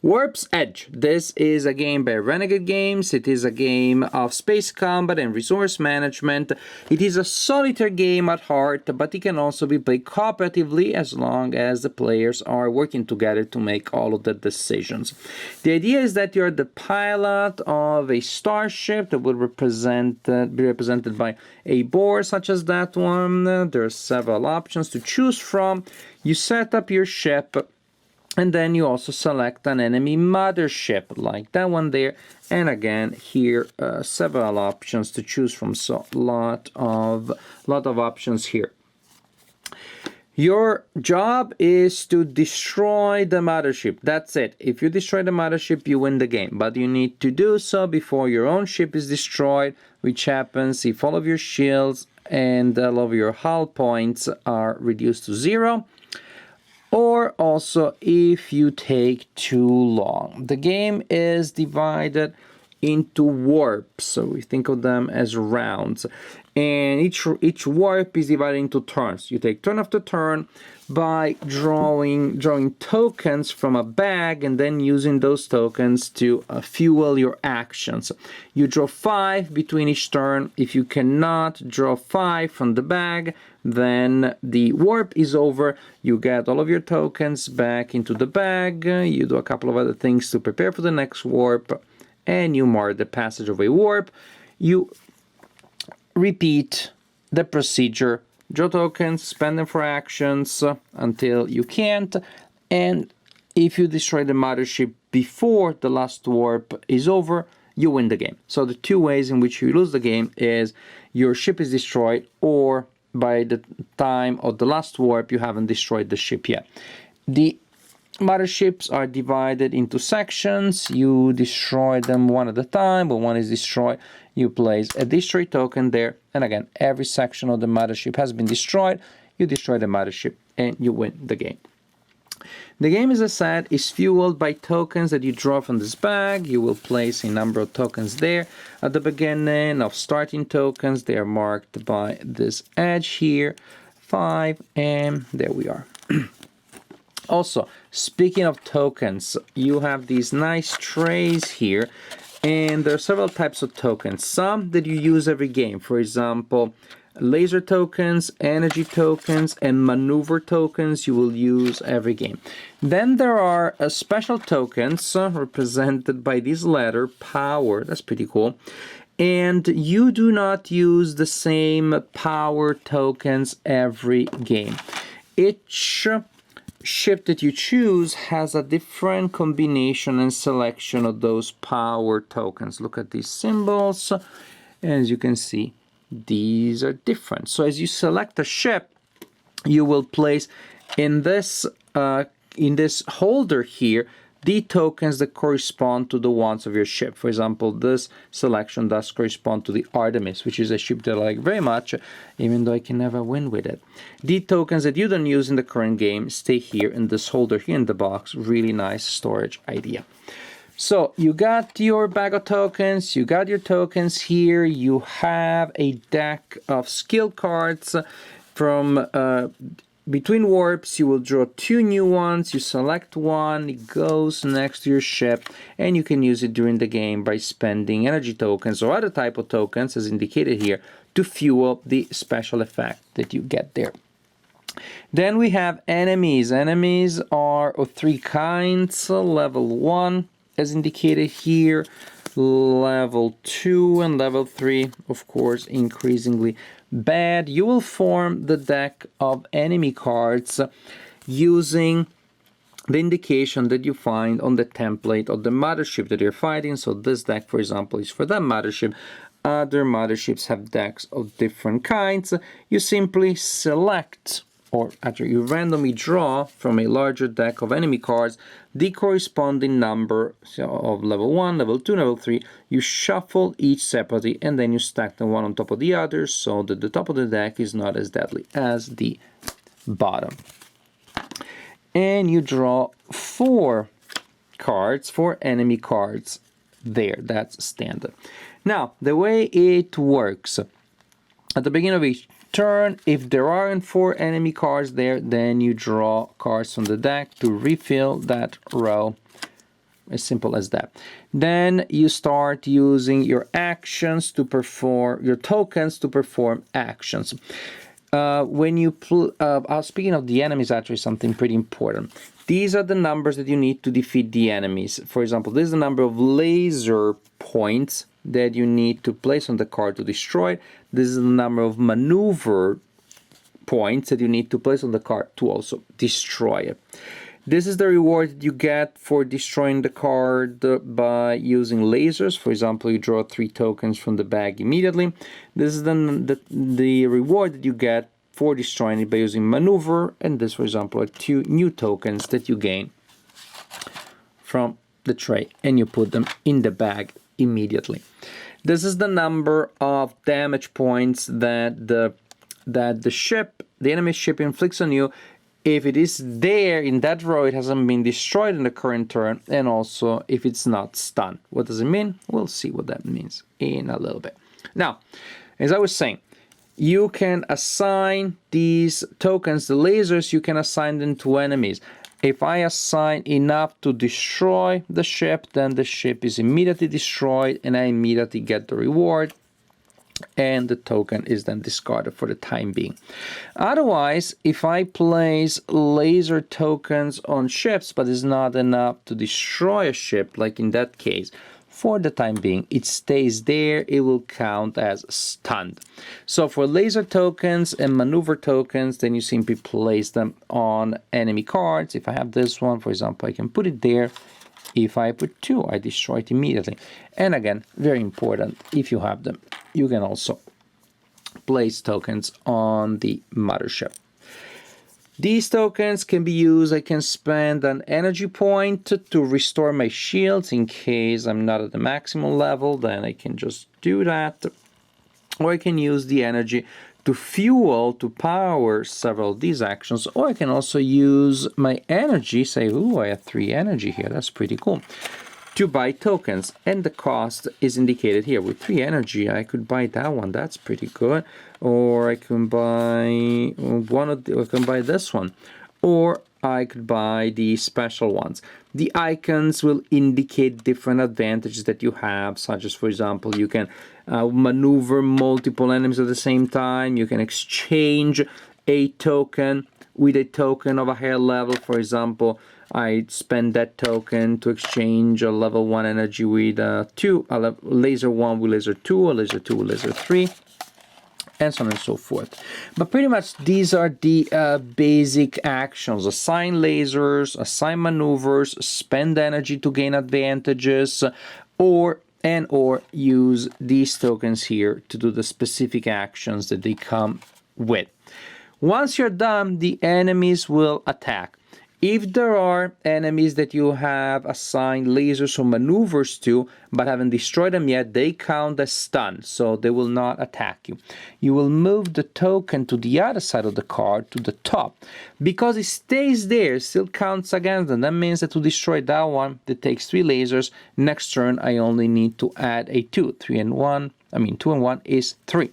Warp's Edge. This is a game by Renegade Games. It is a game of space combat and resource management. It is a solitaire game at heart, but it can also be played cooperatively as long as the players are working together to make all of the decisions. The idea is that you're the pilot of a starship that will be represented by a board such as that one. There are several options to choose from. You set up your ship, and then you also select an enemy mothership like that one there. And again, here several options to choose from. So lot of options here. Your job is to destroy the mothership. That's it. If you destroy the mothership, you win the game. But you need to do so before your own ship is destroyed, which happens if all of your shields and all of your hull points are reduced to 0. Or also if you take too long. The game is divided into warps, so we think of them as rounds. And each warp is divided into turns. You take turn after turn by drawing tokens from a bag and then using those tokens to fuel your actions. You draw 5 between each turn. If you cannot draw 5 from the bag, then the warp is over. You get all of your tokens back into the bag. You do a couple of other things to prepare for the next warp, and you mark the passage of a warp. You repeat the procedure. Draw tokens, spend them for actions until you can't, and if you destroy the mothership before the last warp is over, you win the game. So the two ways in which you lose the game is your ship is destroyed, or by the time of the last warp you haven't destroyed the ship yet. The motherships are divided into sections. You destroy them one at a time. When one is destroyed, you place a destroy token there, and again, every section of the mothership has been destroyed. You destroy the mothership and you win the game. The game, as I said, is fueled by tokens that you draw from this bag. You will place a number of tokens there at the beginning of starting tokens. They are marked by this edge here, 5, and there we are. Also, speaking of tokens, you have these nice trays here, and there are several types of tokens. Some that you use every game, for example, laser tokens, energy tokens, and maneuver tokens you will use every game. Then there are special tokens represented by this letter, power. That's pretty cool. And you do not use the same power tokens every game. Each ship that you choose has a different combination and selection of those power tokens. Look at these symbols. As you can see, these are different. So as you select a ship, you will place in this holder here the tokens that correspond to the ones of your ship. For example, this selection does correspond to the Artemis, which is a ship that I like very much, even though I can never win with it. The tokens that you don't use in the current game stay here in this holder here in the box. Really nice storage idea. So you got your bag of tokens, you got your tokens here, you have a deck of skill cards. From between warps, you will draw 2 new ones, you select one, it goes next to your ship, and you can use it during the game by spending energy tokens or other type of tokens, as indicated here, to fuel the special effect that you get there. Then we have enemies. Enemies are of 3 kinds. Level 1, as indicated here, level 2 and level 3, of course, increasingly bad. You will form the deck of enemy cards using the indication that you find on the template of the mothership that you're fighting. So this deck, for example, is for that mothership. Other motherships have decks of different kinds. You simply select, or actually you randomly draw from a larger deck of enemy cards the corresponding number of level 1, level 2, level 3. You shuffle each separately and then you stack them one on top of the other so that the top of the deck is not as deadly as the bottom. And you draw 4 cards, 4 enemy cards there. That's standard. Now, the way it works, at the beginning of each turn, if there aren't 4 enemy cards there, then you draw cards from the deck to refill that row as simple as that. Then you start using your actions to perform, your tokens to perform actions. When you speaking of the enemies, actually something pretty important. These are the numbers that you need to defeat the enemies. For example, this is the number of laser points that you need to place on the card to destroy it. This is the number of maneuver points that you need to place on the card to also destroy it. This is the reward that you get for destroying the card by using lasers. For example, you draw 3 tokens from the bag immediately. This is the reward that you get for destroying it by using maneuver, and this, for example, are 2 new tokens that you gain from the tray, and you put them in the bag immediately. This is the number of damage points that the enemy ship inflicts on you. If it is there in that row, it hasn't been destroyed in the current turn, and also if it's not stunned. What does it mean? We'll see what that means in a little bit. Now, as I was saying, you can assign these tokens, the lasers, you can assign them to enemies. If I assign enough to destroy the ship, then the ship is immediately destroyed, and I immediately get the reward, and the token is then discarded for the time being. Otherwise, if I place laser tokens on ships, but it's not enough to destroy a ship, like in that case, for the time being, it stays there, it will count as stunned. So for laser tokens and maneuver tokens, then you simply place them on enemy cards. If I have this one, for example, I can put it there. If I put 2, I destroy it immediately. And again, very important, if you have them, you can also place tokens on the mothership. These tokens can be used, I can spend an energy point to restore my shields in case I'm not at the maximum level, then I can just do that. Or I can use the energy to fuel, to power several of these actions, or I can also use my energy, say, ooh, I have 3 energy here, that's pretty cool, to buy tokens, and the cost is indicated here. With 3 energy, I could buy that one, that's pretty good, or I can buy this one, or I could buy the special ones. The icons will indicate different advantages that you have, such as, for example, you can maneuver multiple enemies at the same time. You can exchange a token with a token of a higher level. For example, I spend that token to exchange a level 1 energy with a laser 1 with laser 2, a laser 2 with laser 3. And so on and so forth. But pretty much these are the basic actions. Assign lasers, assign maneuvers, spend energy to gain advantages, or use these tokens here to do the specific actions that they come with. Once you're done, the enemies will attack. If there are enemies that you have assigned lasers or maneuvers to, but haven't destroyed them yet, they count as stunned, so they will not attack you. You will move the token to the other side of the card, to the top. Because it stays there, it still counts against them. That means that to destroy that one, that takes 3 lasers. Next turn, I only need to add a 2. 2 and 1 is 3.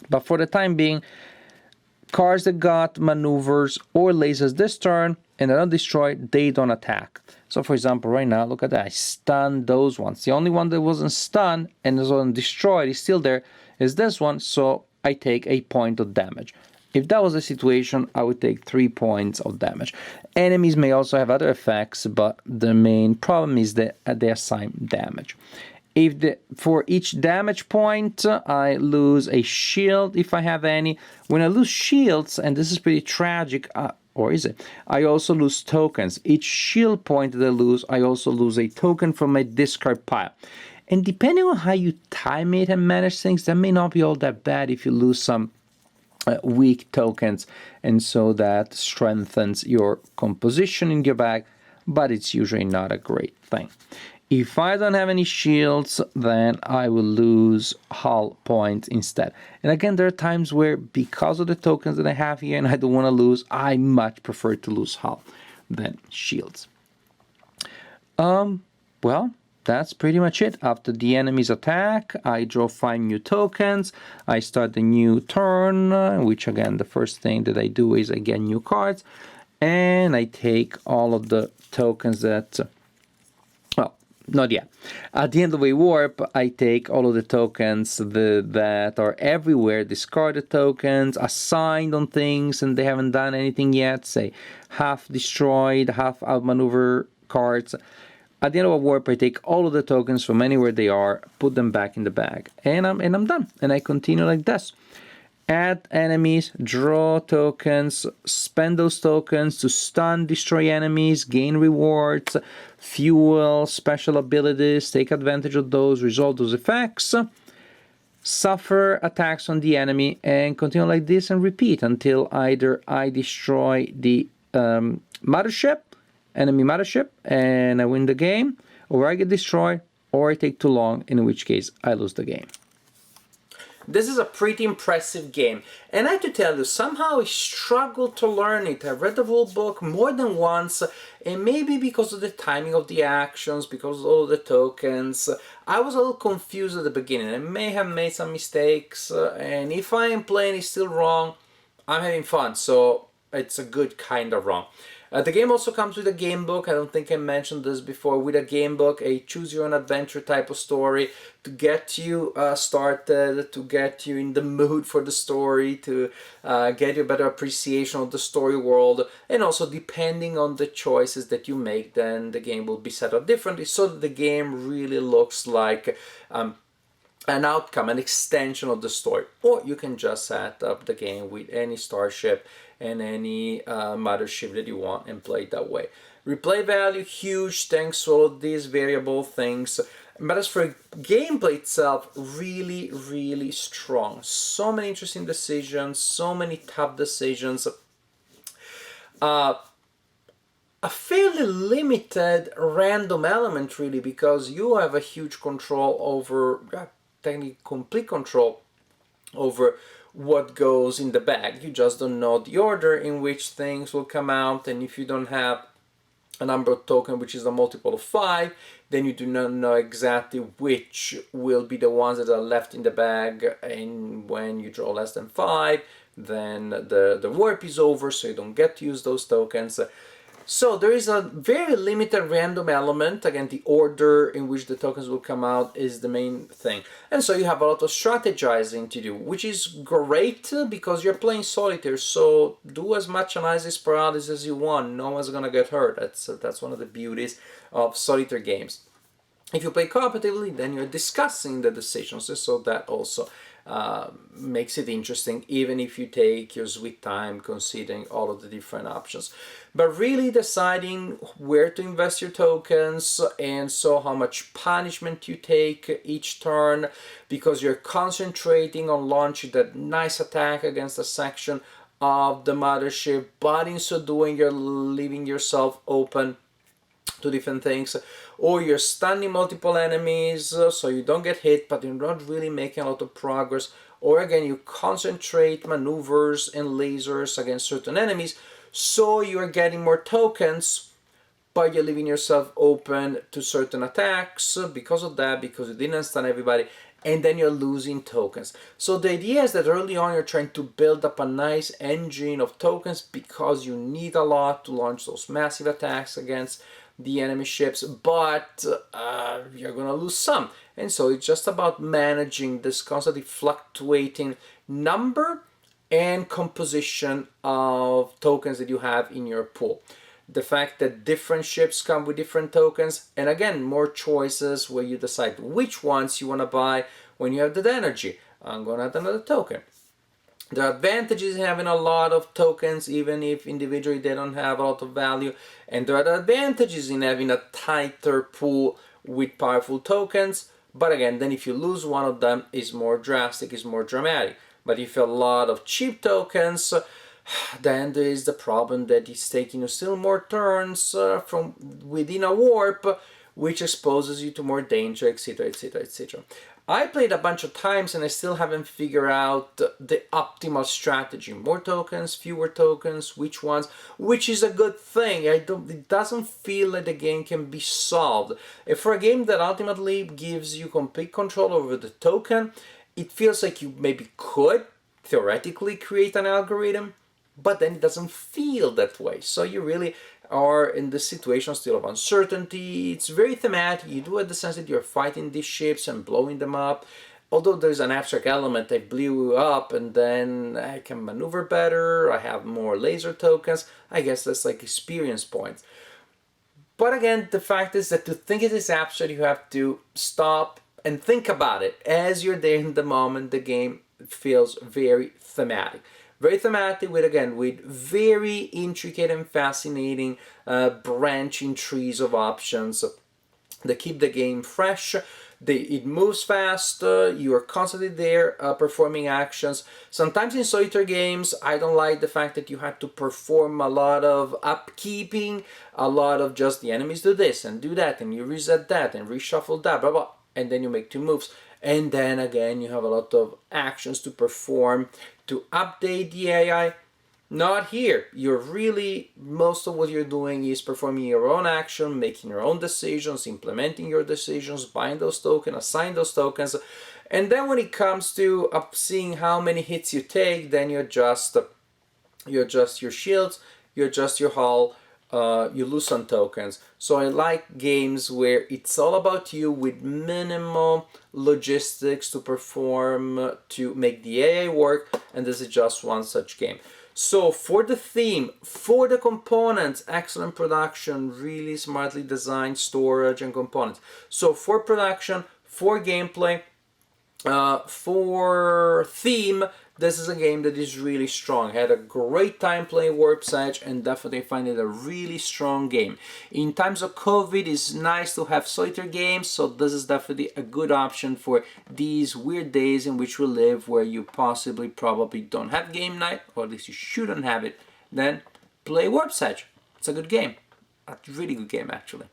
But for the time being, cards that got maneuvers or lasers this turn and are not destroyed, they don't attack. So for example, right now, look at that, I stunned those ones. The only one that wasn't stunned and wasn't destroyed is still there is this one, so I take a point of damage. If that was the situation, I would take 3 points of damage. Enemies may also have other effects, but the main problem is that they assign damage. For each damage point, I lose a shield if I have any. When I lose shields, and this is pretty tragic, or is it? I also lose tokens. Each shield point that I lose, I also lose a token from my discard pile. And depending on how you time it and manage things, that may not be all that bad if you lose some weak tokens, and so that strengthens your composition in your bag, but it's usually not a great thing. If I don't have any shields, then I will lose hull points instead. And again, there are times where, because of the tokens that I have here and I don't want to lose, I much prefer to lose hull than shields. Well, that's pretty much it. After the enemy's attack, I draw 5 new tokens. I start a new turn, which again, the first thing that I do is I get new cards. And I take all of the tokens that Not yet. At the end of a warp, I take all of the tokens that are everywhere, discarded tokens, assigned on things, and they haven't done anything yet. Say, half destroyed, half outmaneuver cards. At the end of a warp, I take all of the tokens from anywhere they are, put them back in the bag, and I'm done. And I continue like this. Add enemies, draw tokens, spend those tokens to stun, destroy enemies, gain rewards, fuel, special abilities, take advantage of those, resolve those effects, suffer attacks on the enemy, and continue like this and repeat until either I destroy the mothership, enemy mothership, and I win the game, or I get destroyed, or I take too long, in which case I lose the game. This is a pretty impressive game, and I have to tell you, somehow I struggled to learn it. I read the whole book more than once, and maybe because of the timing of the actions, because of all the tokens, I was a little confused at the beginning. I may have made some mistakes, and if I am playing it still wrong, I'm having fun, so it's a good kind of wrong. The game also comes with a game book. I don't think I mentioned this before. With a game book, a choose-your-own-adventure type of story to get you started, to get you in the mood for the story, to get you a better appreciation of the story world, and also depending on the choices that you make, then the game will be set up differently, so that the game really looks like an outcome, an extension of the story. Or you can just set up the game with any starship and any mothership that you want and play it that way. Replay value, huge, thanks to all of these variable things. But as for gameplay itself, really, really strong. So many interesting decisions, so many tough decisions. A fairly limited random element, really, because you have a huge control over, technically complete control over what goes in the bag. You just don't know the order in which things will come out, and if you don't have a number of tokens which is a multiple of 5, then you do not know exactly which will be the ones that are left in the bag, and when you draw less than 5, then the warp is over, so you don't get to use those tokens. So there is a very limited random element. Again, the order in which the tokens will come out is the main thing. And so you have a lot of strategizing to do, which is great because you're playing solitaire. So do as much analysis paralysis as you want. No one's going to get hurt. That's one of the beauties of solitaire games. If you play cooperatively, then you're discussing the decisions, so that also makes it interesting, even if you take your sweet time considering all of the different options. But really deciding where to invest your tokens, and so how much punishment you take each turn, because you're concentrating on launching that nice attack against a section of the mothership, but in so doing you're leaving yourself open to different things, or you're stunning multiple enemies so you don't get hit but you're not really making a lot of progress, or again you concentrate maneuvers and lasers against certain enemies so you're getting more tokens but you're leaving yourself open to certain attacks because of that, because you didn't stun everybody, and then you're losing tokens. So the idea is that early on you're trying to build up a nice engine of tokens because you need a lot to launch those massive attacks against the enemy ships, but you're gonna lose some. And so it's just about managing this constantly fluctuating number and composition of tokens that you have in your pool. The fact that different ships come with different tokens, and again, more choices where you decide which ones you want to buy when you have that energy. I'm going to add another token. There are advantages in having a lot of tokens, even if individually they don't have a lot of value. And there are advantages in having a tighter pool with powerful tokens. But again, then if you lose one of them, it's more drastic, it's more dramatic. But if you have a lot of cheap tokens, then there is the problem that it's taking you still more turns from within a warp, which exposes you to more danger, etc, etc, etc. I played a bunch of times and I still haven't figured out the optimal strategy. More tokens, fewer tokens, which ones, which is a good thing. It doesn't feel like the game can be solved. And for a game that ultimately gives you complete control over the token, it feels like you maybe could theoretically create an algorithm, but then it doesn't feel that way. So you really are in the situation still of uncertainty. It's very thematic. You do have the sense that you're fighting these ships and blowing them up. Although there's an abstract element, they blew up and then I can maneuver better, I have more laser tokens. I guess that's like experience points. But again, the fact is that to think it is abstract, you have to stop and think about it. As you're there in the moment, the game feels very thematic. Very thematic with, again, with very intricate and fascinating branching trees of options that keep the game fresh. It moves fast, you are constantly there performing actions. Sometimes in solitaire games, I don't like the fact that you have to perform a lot of upkeeping, a lot of just the enemies do this and do that, and you reset that and reshuffle that, blah, blah, and then you make 2 moves. And then again, you have a lot of actions to perform to update the AI. Not here. You're really, most of what you're doing is performing your own action, making your own decisions, implementing your decisions, buying those tokens, assign those tokens. And then when it comes to seeing how many hits you take, then you adjust your shields, you adjust your hull, you lose some tokens. So I like games where it's all about you with minimal logistics to perform to make the AI work, and this is just one such game. So for the theme, for the components, excellent production, really smartly designed storage and components. So for production, for gameplay, for theme, this is a game that is really strong. I had a great time playing Warp's Edge and definitely find it a really strong game. In times of COVID, it's nice to have solitaire games, so this is definitely a good option for these weird days in which we live, where you probably don't have game night, or at least you shouldn't have it. Then play Warp's Edge. It's a good game. A really good game, actually.